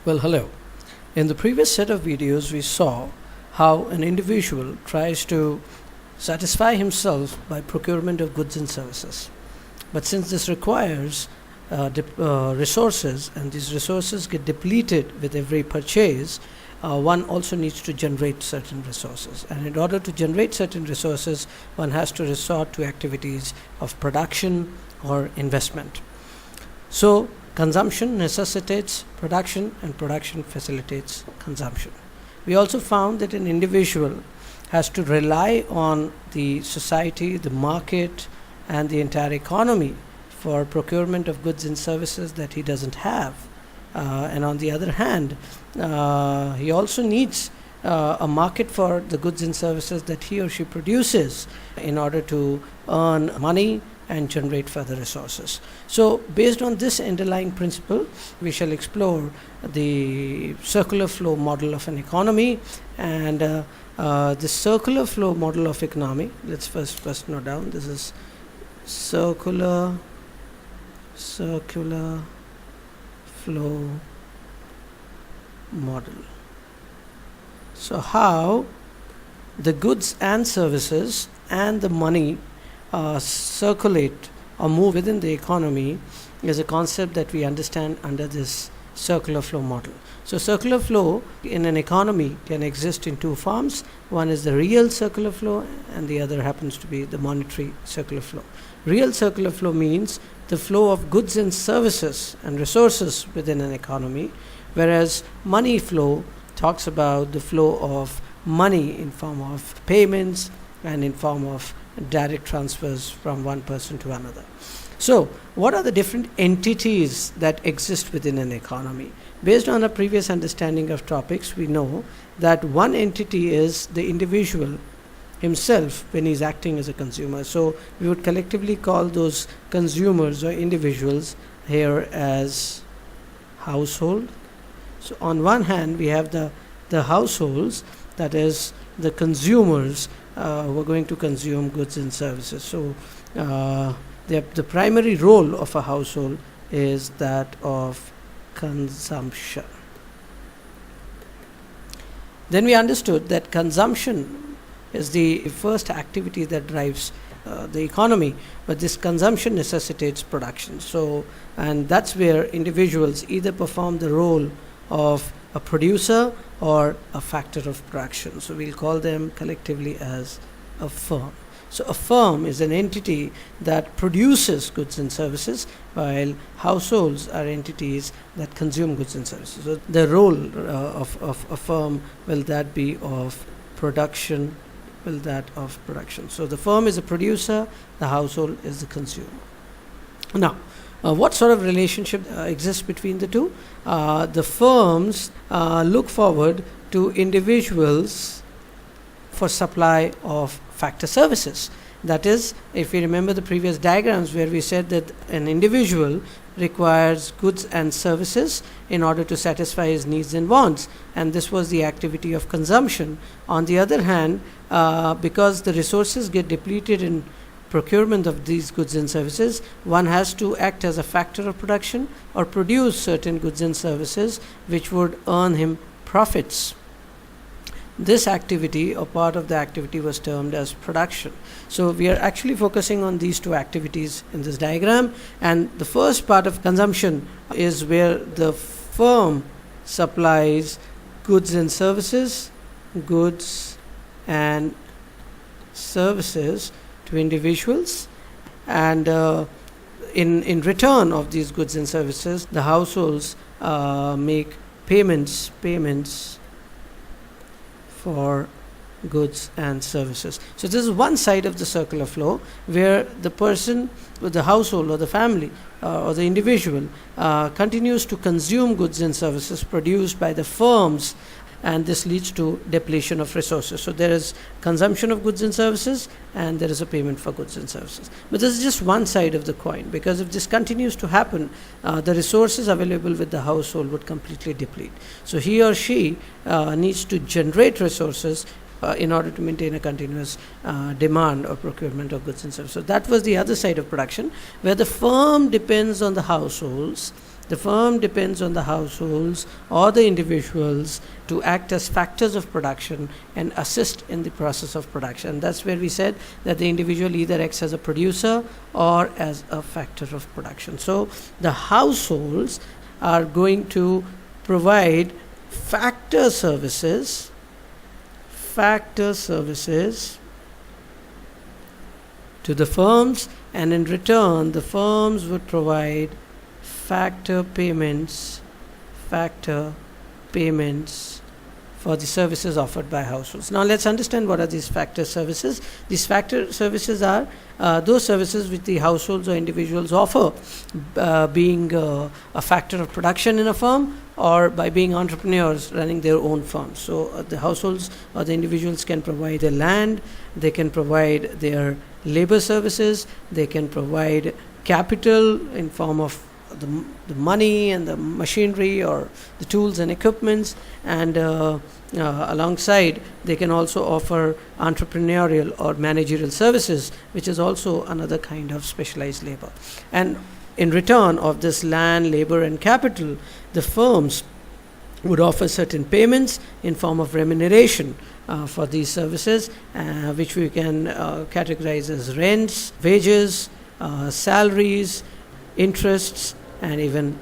Well, hello. In the previous set of videos, we saw how an individual tries to satisfy himself by procurement of goods and services. But since this requires resources, and these resources get depleted with every purchase, one also needs to generate certain resources. And in order to generate certain resources, one has to resort to activities of production or investment. So, consumption necessitates production, and production facilitates consumption. We also found that an individual has to rely on the society, the market, and the entire economy for procurement of goods and services that he doesn't have. And on the other hand, he also needs a market for the goods and services that he or she produces in order to earn money and generate further resources. So based on this underlying principle, we shall explore the circular flow model of an economy. And the circular flow model of economy, let's first note down, this is circular flow model. So how the goods and services and the money circulate or move within the economy is a concept that we understand under this circular flow model. So circular flow in an economy can exist in two forms. One is the real circular flow, and the other happens to be the monetary circular flow. Real circular flow means the flow of goods and services and resources within an economy, whereas money flow talks about the flow of money in form of payments and in form of direct transfers from one person to another. So what are the different entities that exist within an economy? Based on a previous understanding of topics, we know that one entity is the individual himself when he's acting as a consumer. So we would collectively call those consumers or individuals here as household. So on one hand, we have the households, that is the consumers who are going to consume goods and services. So the primary role of a household is that of consumption. Then we understood that consumption is the first activity that drives the economy, but this consumption necessitates production. So, and that's where individuals either perform the role of a producer or a factor of production. So we'll call them collectively as a firm. So a firm is an entity that produces goods and services, while households are entities that consume goods and services. So the role of a firm will that be of production, So the firm is a producer, the household is the consumer. Now, what sort of relationship exists between the two? The firms look forward to individuals for supply of factor services. That is, if we remember the previous diagrams where we said that an individual requires goods and services in order to satisfy his needs and wants, and this was the activity of consumption. On the other hand, because the resources get depleted in procurement of these goods and services, one has to act as a factor of production or produce certain goods and services which would earn him profits. This activity or part of the activity was termed as production. So we are actually focusing on these two activities in this diagram, and the first part of consumption is where the firm supplies goods and services to individuals, and in return of these goods and services, the households make payments for goods and services. So this is one side of the circular flow, where the person, the household or the family or the individual continues to consume goods and services produced by the firms, and this leads to depletion of resources. So there is consumption of goods and services, and there is a payment for goods and services. But this is just one side of the coin, because if this continues to happen, the resources available with the household would completely deplete. So he or she needs to generate resources in order to maintain a continuous demand or procurement of goods and services. So that was the other side of production, where the firm depends on the households The firm depends on the households or the individuals to act as factors of production and assist in the process of production. That's where we said that the individual either acts as a producer or as a factor of production. So the households are going to provide factor services to the firms, and in return the firms would provide factor payments for the services offered by households. Now let's understand what are these factor services. These factor services are those services which the households or individuals offer, being a factor of production in a firm, or by being entrepreneurs running their own firms. So the households or the individuals can provide their land, they can provide their labor services, they can provide capital in form of the money and the machinery or the tools and equipments, and alongside they can also offer entrepreneurial or managerial services, which is also another kind of specialized labor. And in return of this land, labor and capital, the firms would offer certain payments in form of remuneration for these services, which we can categorize as rents, wages, salaries, interests, and even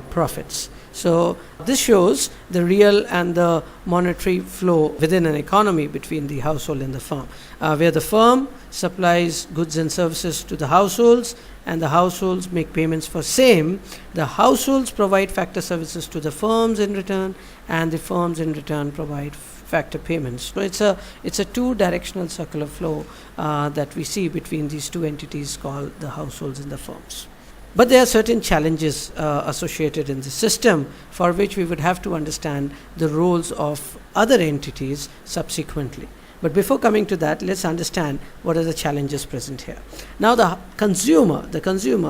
profits. So this shows the real and the monetary flow within an economy between the household and the firm, where the firm supplies goods and services to the households and the households make payments for same. The households provide factor services to the firms in return, and the firms in return provide factor payments. So it's a two-directional circular flow that we see between these two entities called the households and the firms. But there are certain challenges associated in the system, for which we would have to understand the roles of other entities subsequently. But before coming to that, let's understand what are the challenges present here. Now the consumer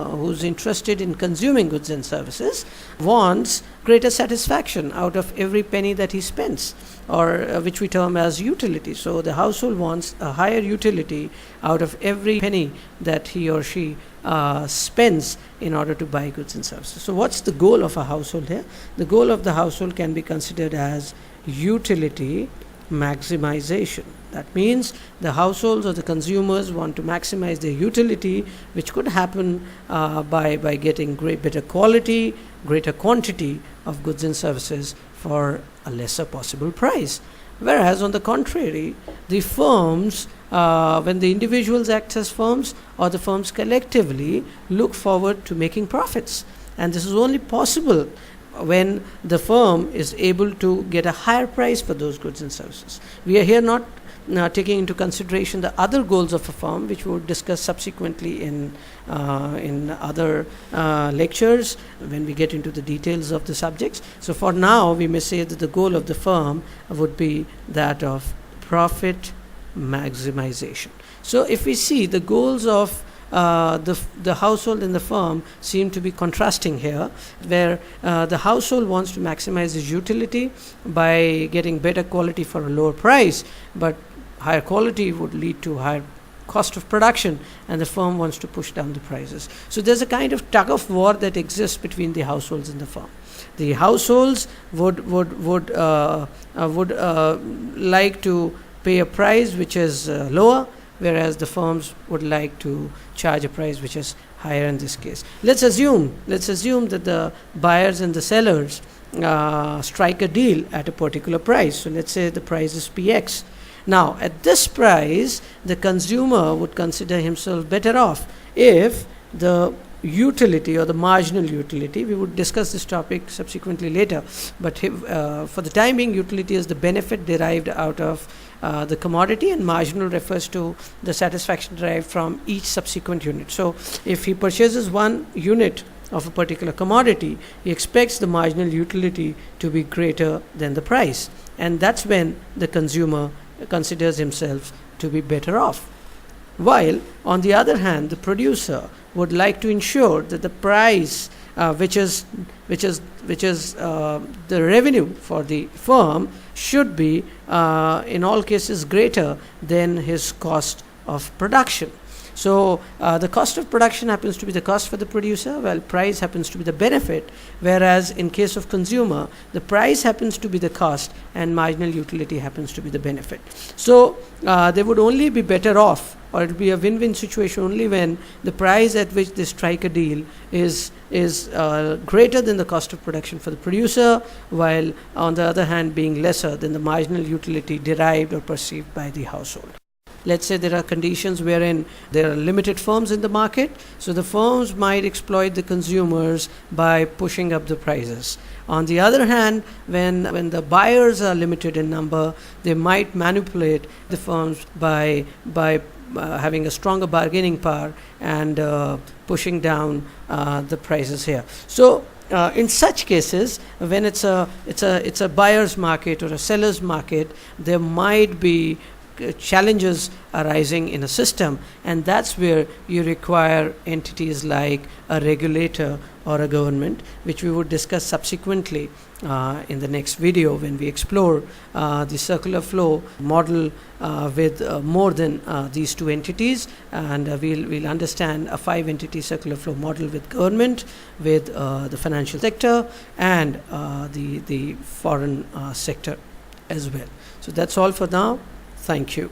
who's interested in consuming goods and services wants greater satisfaction out of every penny that he spends, or which we term as utility. So the household wants a higher utility out of every penny that he or she spends in order to buy goods and services. So what's the goal of a household here? The goal of the household can be considered as utility maximization. That means the households or the consumers want to maximize their utility, which could happen by getting better quality, greater quantity of goods and services for a lesser possible price. Whereas on the contrary, the firms, when the individuals act as firms or the firms collectively, look forward to making profits. And this is only possible when the firm is able to get a higher price for those goods and services. We are here not taking into consideration the other goals of a firm, which we will discuss subsequently in other lectures when we get into the details of the subjects. So for now, we may say that the goal of the firm would be that of profit maximization. So if we see the goals of the household and the firm seem to be contrasting here, where the household wants to maximize its utility by getting better quality for a lower price, but higher quality would lead to higher cost of production, and the firm wants to push down the prices. So there's a kind of tug of war that exists between the households and the firm. The households would like to pay a price which is lower, whereas the firms would like to charge a price which is higher in this case. Let's assume that the buyers and the sellers strike a deal at a particular price. So let's say the price is Px. Now at this price, the consumer would consider himself better off if the utility or the marginal utility, we would discuss this topic subsequently later, but for the time being, utility is the benefit derived out of the commodity, and marginal refers to the satisfaction derived from each subsequent unit. So if he purchases one unit of a particular commodity, he expects the marginal utility to be greater than the price, and that's when the consumer considers himself to be better off. While on the other hand, the producer would like to ensure that the price which is the revenue for the firm should be in all cases greater than his cost of production. So the cost of production happens to be the cost for the producer, while price happens to be the benefit, whereas in case of consumer, the price happens to be the cost and marginal utility happens to be the benefit. So they would only be better off, or it will be a win-win situation only when the price at which they strike a deal is greater than the cost of production for the producer, while on the other hand being lesser than the marginal utility derived or perceived by the household. Let's say there are conditions wherein there are limited firms in the market, so the firms might exploit the consumers by pushing up the prices. On the other hand, when the buyers are limited in number, they might manipulate the firms by having a stronger bargaining power and pushing down the prices here. So in such cases, when it's a buyer's market or a seller's market, there might be challenges arising in a system, and that's where you require entities like a regulator or a government, which we would discuss subsequently in the next video when we explore the circular flow model with more than these two entities, and we'll understand a 5-entity circular flow model with government, with the financial sector, and the foreign sector as well. So that's all for now. Thank you.